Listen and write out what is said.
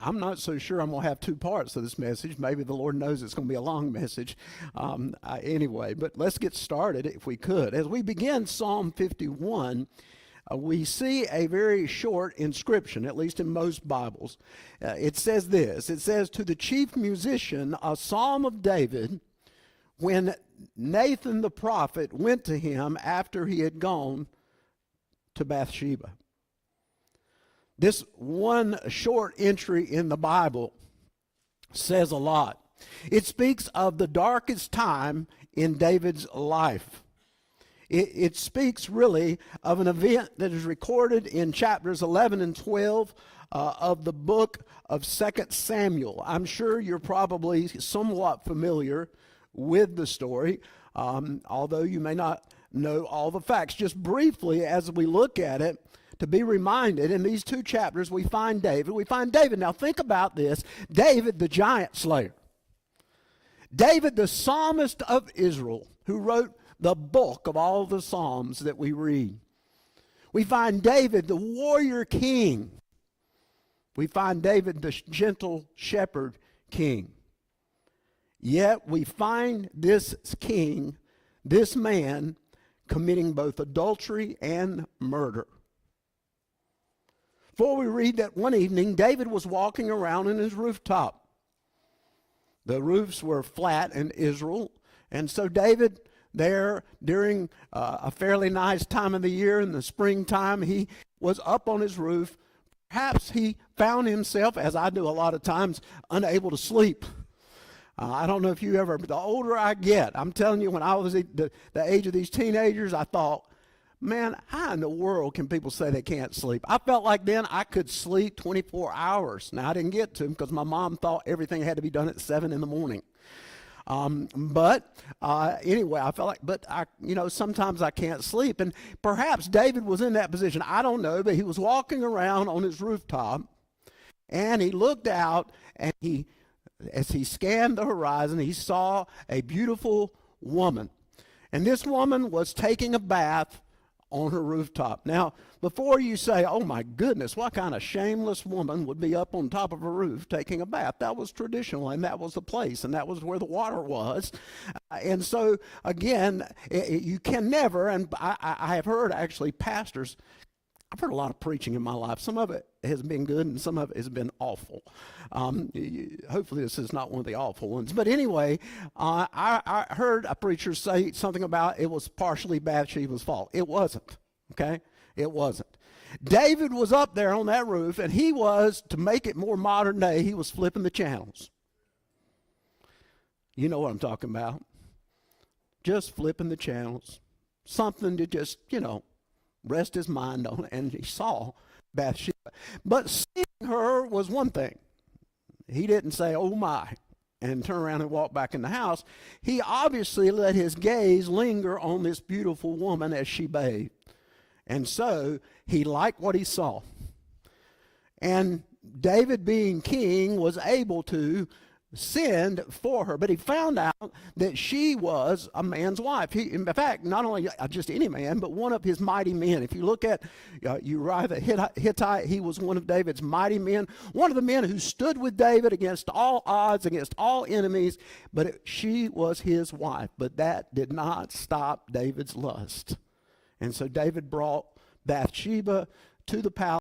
I'm not so sure I'm going to have two parts of this message. Maybe the Lord knows it's going to be a long message. Anyway, but let's get started if we could. As we begin Psalm 51, we see a very short inscription, at least in most Bibles. It says this. It says, "To the chief musician, a psalm of David, when Nathan the prophet went to him after he had gone to Bathsheba." This one short entry in the Bible says a lot. It speaks of the darkest time in David's life. It speaks really of an event that is recorded in chapters 11 and 12 of the book of 2 Samuel. I'm sure you're probably somewhat familiar with the story, although you may not know all the facts. Just briefly, as we look at it, to be reminded, in these two chapters, we find David. Now think about this. David, the giant slayer. David, the psalmist of Israel, who wrote the bulk of all the Psalms that we read. We find David, the warrior king. We find David, the gentle shepherd king. Yet we find this king, this man, committing both adultery and murder. For we read that one evening, David was walking around in his rooftop. The roofs were flat in Israel, and so David, there during a fairly nice time of the year in the springtime, he was up on his roof. Perhaps he found himself, as I do a lot of times, unable to sleep. I don't know if you ever, but the older I get, I'm telling you, when I was the age of these teenagers, I thought, man, how in the world can people say they can't sleep? I felt like then I could sleep 24 hours. Now, I didn't get to because my mom thought everything had to be done at 7 in the morning. Anyway, I felt like, sometimes I can't sleep. And perhaps David was in that position. I don't know, but he was walking around on his rooftop, and he looked out, and as he scanned the horizon, he saw a beautiful woman. And this woman was taking a bath on her rooftop. Now, before you say, oh my goodness, what kind of shameless woman would be up on top of a roof taking a bath? That was traditional, and that was the place, and that was where the water was. And so, again, you can never, and I have heard actually pastors, I've heard a lot of preaching in my life. Some of it has been good, and some of it has been awful. Hopefully this is not one of the awful ones. But anyway, I heard a preacher say something about it was partially Bathsheba's fault. It wasn't, okay? It wasn't. David was up there on that roof, and he was, to make it more modern day, he was flipping the channels. You know what I'm talking about. Just flipping the channels. Something to just, rest his mind on, and he saw Bathsheba. But seeing her was one thing. He didn't say, oh my, and turn around and walk back in the house. He obviously let his gaze linger on this beautiful woman as she bathed. And so he liked what he saw. And David, being king, was able to send for her, but he found out that she was a man's wife. In fact, not only just any man, but one of his mighty men. If you look at Uriah the Hittite, he was one of David's mighty men, one of the men who stood with David against all odds, against all enemies, but she was his wife. But that did not stop David's lust. And so David brought Bathsheba to the palace.